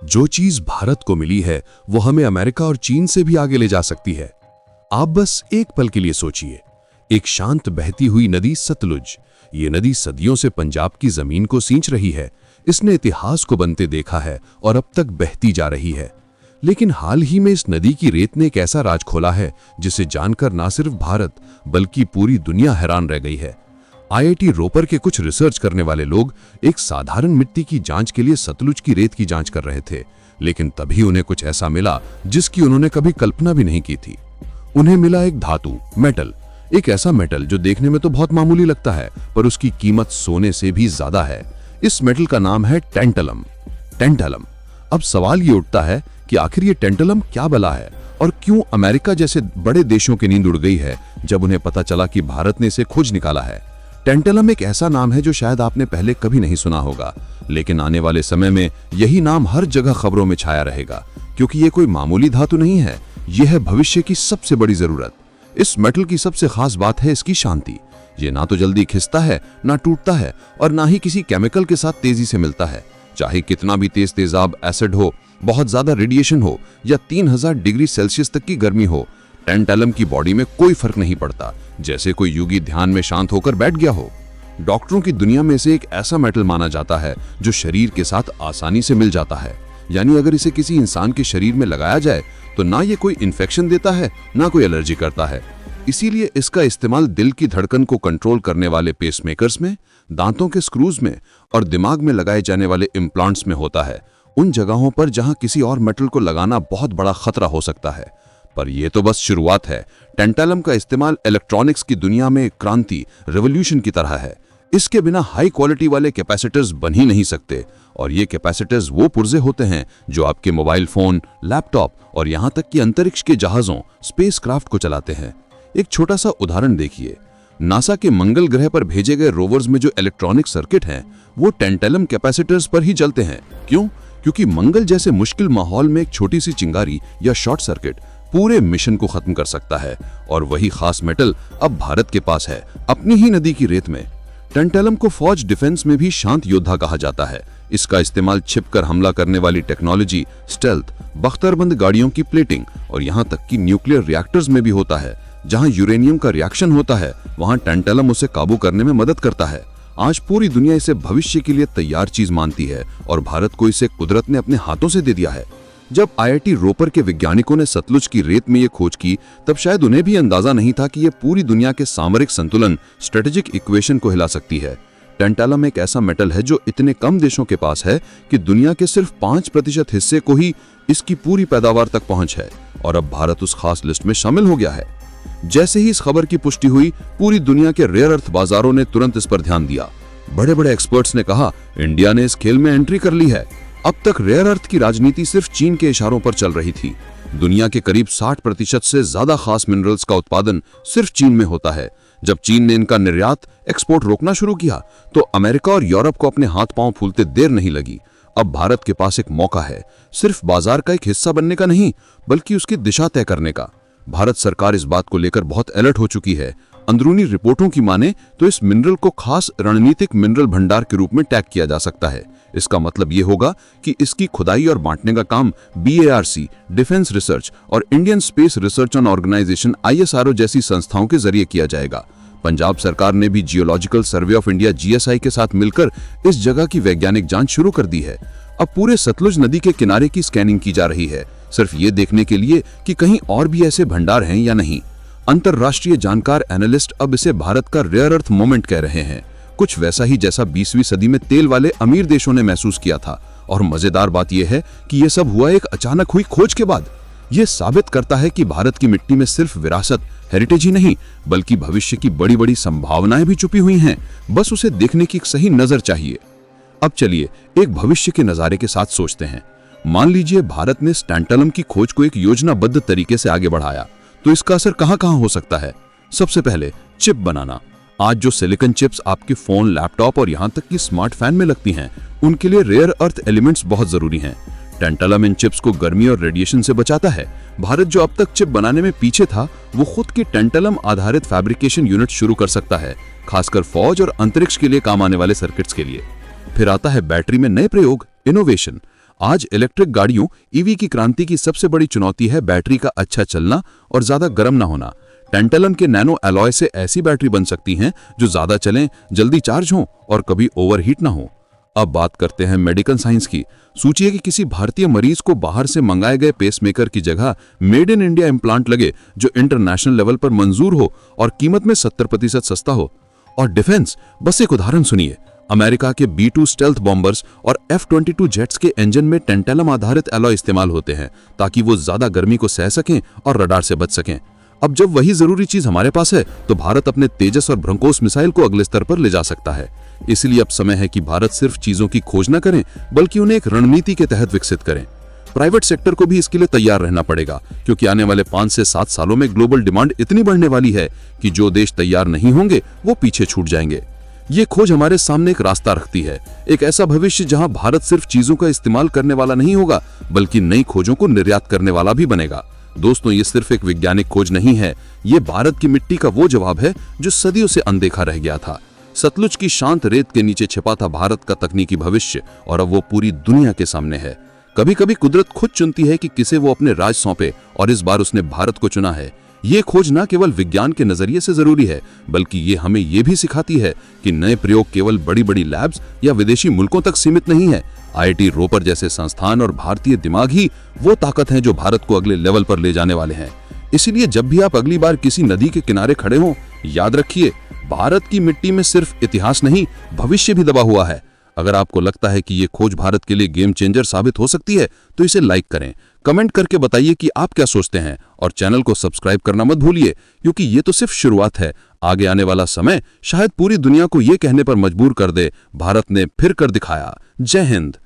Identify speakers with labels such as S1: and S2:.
S1: जो चीज भारत को मिली है वो हमें अमेरिका और चीन से भी आगे ले जा सकती है। आप बस एक पल के लिए सोचिए, एक शांत बहती हुई नदी सतलुज। ये नदी सदियों से पंजाब की जमीन को सींच रही है। इसने इतिहास को बनते देखा है और अब तक बहती जा रही है। लेकिन हाल ही में इस नदी की रेत ने एक ऐसा राज खोला है जिसे जानकर ना सिर्फ भारत बल्कि पूरी दुनिया हैरान रह गई है। IIT रोपर के कुछ रिसर्च करने वाले लोग एक साधारण मिट्टी की जांच के लिए सतलुज की रेत की जांच कर रहे थे, लेकिन तभी उन्हें कुछ ऐसा मिला जिसकी उन्होंने कभी कल्पना भी नहीं की थी। उन्हें मिला एक धातु, मेटल, एक ऐसा मेटल जो देखने में तो बहुत मामूली लगता है पर उसकी कीमत सोने से भी ज्यादा है। इस मेटल का नाम है टेंटलम। टेंटलम। अब सवाल ये उठता है कि आखिर ये टेंटलम क्या बला है और क्यों अमेरिका जैसे बड़े देशों की नींद उड़ गई है जब उन्हें पता चला कि भारत ने इसे खोज निकाला है। टेंटलम एक ऐसा नाम है जो शायद आपने पहले कभी नहीं सुना होगा, लेकिन आने वाले समय में यही नाम हर जगह खबरों में छाया रहेगा, क्योंकि ये कोई मामूली धातु नहीं है, यह है भविष्य की सबसे बड़ी जरूरत। इस मेटल की सबसे खास बात है इसकी शांति। ये ना तो जल्दी खिसता है, ना टूटता है और ना ही किसी केमिकल के साथ तेजी से मिलता है। चाहे कितना भी तेज तेजाब एसिड हो, बहुत ज्यादा रेडिएशन हो या 3000 डिग्री सेल्सियस तक की गर्मी हो, टेंटलम की बॉडी में कोई फर्क नहीं पड़ता, जैसे कोई योगी ध्यान में शांत होकर बैठ गया हो। डॉक्टरों की दुनिया में से एक ऐसा मेटल माना जाता है जो शरीर के साथ आसानी से मिल जाता है। यानी अगर इसे किसी इंसान के शरीर में लगाया जाए तो ना ये कोई इन्फेक्शन देता है, ना कोई एलर्जी करता है। इसीलिए इसका इस्तेमाल दिल की धड़कन को कंट्रोल करने वाले पेसमेकर्स में, दांतों के स्क्रूज में और दिमाग में लगाए जाने वाले इम्प्लांट्स में होता है, उन जगहों पर जहां किसी और मेटल को लगाना बहुत बड़ा खतरा हो सकता है। पर यह तो बस शुरुआत है। टेंटलम का इस्तेमाल इलेक्ट्रॉनिक्स की दुनिया में क्रांति, रेवोल्यूशन की तरह है। इसके बिना हाई क्वालिटी वाले कैपेसिटर्स बन ही नहीं सकते, और ये कैपेसिटर्स वो पुर्जे होते हैं जो आपके मोबाइल फोन, लैपटॉप और यहां तक कि अंतरिक्ष के जहाजों, स्पेसक्राफ्ट को चलाते हैं। एक छोटा सा उदाहरण देखिए, नासा के मंगल ग्रह पर भेजे गए रोवर्स में जो इलेक्ट्रॉनिक सर्किट हैं वो टेंटलम कैपेसिटर्स पर ही चलते हैं। क्यों? क्योंकि मंगल जैसे मुश्किल माहौल में एक छोटी सी चिंगारी या शॉर्ट सर्किट पूरे मिशन को खत्म कर सकता है। और वही खास मेटल अब भारत के पास है, अपनी ही नदी की रेत में। टेंटलम को फौज डिफेंस में भी शांत योद्धा कहा जाता है। इसका इस्तेमाल छिपकर हमला करने वाली टेक्नोलॉजी, स्टेल्थ, बख्तरबंद गाड़ियों की प्लेटिंग और यहाँ तक कि न्यूक्लियर रिएक्टर्स में भी होता है। जहाँ यूरेनियम का रिएक्शन होता है वहाँ टेंटलम उसे काबू करने में मदद करता है। आज पूरी दुनिया इसे भविष्य के लिए तैयार चीज मानती है और भारत को इसे कुदरत ने अपने हाथों से दे दिया है। जब IIT रोपर के वैज्ञानिकों ने सतलुज की रेत में ये खोज की तब शायद उन्हें भी अंदाजा नहीं था कि ये पूरी दुनिया के सामरिक संतुलन, स्ट्रेटेजिक इक्वेशन को हिला सकती है। टेंटलम एक ऐसा मेटल है जो इतने कम देशों के पास है कि दुनिया के सिर्फ 5% हिस्से को ही इसकी पूरी पैदावार तक पहुंच है, और अब भारत उस खास लिस्ट में शामिल हो गया है। जैसे ही इस खबर की पुष्टि हुई, पूरी दुनिया के रेयर अर्थ बाजारों ने तुरंत इस पर ध्यान दिया। बड़े बड़े एक्सपर्ट्स ने कहा, इंडिया ने इस खेल में एंट्री कर ली है। अब तक रेयर अर्थ की राजनीति सिर्फ चीन के इशारों पर चल रही थी। दुनिया के करीब 60% से ज्यादा खास मिनरल्स का उत्पादन सिर्फ चीन में होता है। जब चीन ने इनका निर्यात, एक्सपोर्ट रोकना शुरू किया तो अमेरिका और यूरोप को अपने हाथ पांव फूलते देर नहीं लगी। अब भारत के पास एक मौका है, सिर्फ बाजार का एक हिस्सा बनने का नहीं बल्कि उसकी दिशा तय करने का। भारत सरकार इस बात को लेकर बहुत अलर्ट हो चुकी है। अंदरूनी रिपोर्टों की माने तो इस मिनरल को खास रणनीतिक मिनरल भंडार के रूप में टैग किया जा सकता है। इसका मतलब ये होगा कि इसकी खुदाई और बांटने का काम BARC, डिफेंस रिसर्च और Indian space research and organisation ISRO जैसी संस्थाओं के जरिए किया जाएगा। पंजाब सरकार ने भी geological survey of India GSI के साथ मिलकर इस जगह की वैज्ञानिक जांच शुरू कर दी है। अब पूरे सतलुज नदी के किनारे की स्कैनिंग की जा रही है, सिर्फ ये देखने के लिए कि कहीं और भी ऐसे भंडार हैं या नहीं। अंतरराष्ट्रीय जानकार एनालिस्ट अब इसे भारत का रेयर अर्थ मोमेंट कह रहे हैं, कुछ वैसा ही जैसा 20वीं सदी में तेल वाले अमीर देशों ने महसूस किया था। और मजेदार बात यह है कि यह सब हुआ एक अचानक हुई खोज के बाद। यह साबित करता है कि भारत की मिट्टी में सिर्फ विरासत, हेरिटेज ही नहीं बल्कि भविष्य की बड़ी बड़ी संभावनाएं भी छुपी हुई हैं। बस उसे देखने की एक सही नजर चाहिए। अब चलिए एक भविष्य के नजारे के साथ सोचते हैं। मान लीजिए भारत ने टेंटलम की खोज को एक योजनाबद्ध तरीके से आगे बढ़ाया, तो इसका असर कहां-कहां हो सकता है। सबसे पहले चिप बनाना। आज जो सिलिकॉन चिप्स आपके फोन, लैपटॉप और यहां तक कि स्मार्ट फैन में लगती हैं, उनके लिए रेयर अर्थ एलिमेंट्स बहुत जरूरी हैं। टेंटलम इन चिप्स को गर्मी और रेडिएशन से बचाता है। भारत जो अब तक चिप बनाने में पीछे था, वो खुद की टेंटलम आधारित फैब्रिकेशन यूनिट शुरू कर सकता है, खासकर फौज और अंतरिक्ष के लिए काम आने वाले सर्किट्स के लिए। फिर आता है बैटरी में नए प्रयोग, इनोवेशन।
S2: आज इलेक्ट्रिक गाड़ियों ईवी की क्रांति की सबसे बड़ी चुनौती है बैटरी का अच्छा चलना और ज्यादा गर्म ना होना। टैंटलम के नैनो एलॉय से ऐसी बैटरी बन सकती हैं जो ज्यादा चलें, जल्दी चार्ज हों और कभी ओवरहीट ना हो। अब बात करते हैं मेडिकल साइंस की। सोचिए कि किसी भारतीय मरीज को बाहर से मंगाए गए पेसमेकर की जगह मेड इन इंडिया इम्प्लांट लगे जो इंटरनेशनल लेवल पर मंजूर हो और कीमत में 70% सस्ता हो। और डिफेंस, बस एक उदाहरण सुनिए। अमेरिका के B-2 स्टेल्थ बॉम्बर्स और F-22 जेट्स के इंजन में टैंटलम आधारित एलॉय इस्तेमाल होते हैं ताकि वो ज्यादा गर्मी को सह सकें और रडार से बच सकें। अब जब वही जरूरी चीज हमारे पास है तो भारत अपने तेजस और ब्रह्मोस मिसाइल को अगले स्तर पर ले जा सकता है। इसलिए अब समय है कि भारत सिर्फ चीजों की खोज न करें बल्कि उन्हें एक रणनीति के तहत विकसित करें। प्राइवेट सेक्टर को भी इसके लिए तैयार रहना पड़ेगा, क्योंकि आने वाले 5 से 7 सालों में ग्लोबल डिमांड इतनी बढ़ने वाली है कि जो देश तैयार नहीं होंगे वो पीछे छूट जाएंगे। ये खोज हमारे सामने एक रास्ता रखती है, एक ऐसा भविष्य जहां भारत सिर्फ चीजों का इस्तेमाल करने वाला नहीं होगा बल्कि नई खोजों को निर्यात करने वाला भी बनेगा। दोस्तों, ये सिर्फ एक वैज्ञानिक खोज नहीं है, ये भारत की मिट्टी का वो जवाब है जो सदियों से अनदेखा रह गया था। सतलुज की शांत रेत के नीचे छिपा था भारत का तकनीकी भविष्य और अब वो पूरी दुनिया के सामने है। कभी कभी कुदरत खुद चुनती है कि किसे वो अपने राज सौंपे और इस बार उसने भारत को चुना है। ये खोज न केवल विज्ञान के नजरिए से जरूरी है बल्कि ये हमें ये भी सिखाती है कि नए प्रयोग केवल बड़ी बड़ी लैब्स या विदेशी मुल्कों तक सीमित नहीं है। IIT रोपर जैसे संस्थान और भारतीय दिमाग ही वो ताकत है जो भारत को अगले लेवल पर ले जाने वाले हैं। इसीलिए जब भी आप अगली बार किसी नदी के किनारे खड़े हों, याद रखिए, भारत की मिट्टी में सिर्फ इतिहास नहीं, भविष्य भी दबा हुआ है। अगर आपको लगता है कि ये खोज भारत के लिए गेम चेंजर साबित हो सकती है तो इसे लाइक करें, कमेंट करके बताइए कि आप क्या सोचते हैं और चैनल को सब्सक्राइब करना मत भूलिए, क्योंकि ये तो सिर्फ शुरुआत है। आगे आने वाला समय शायद पूरी दुनिया को ये कहने पर मजबूर कर दे, भारत ने फिर कर दिखाया। जय हिंद।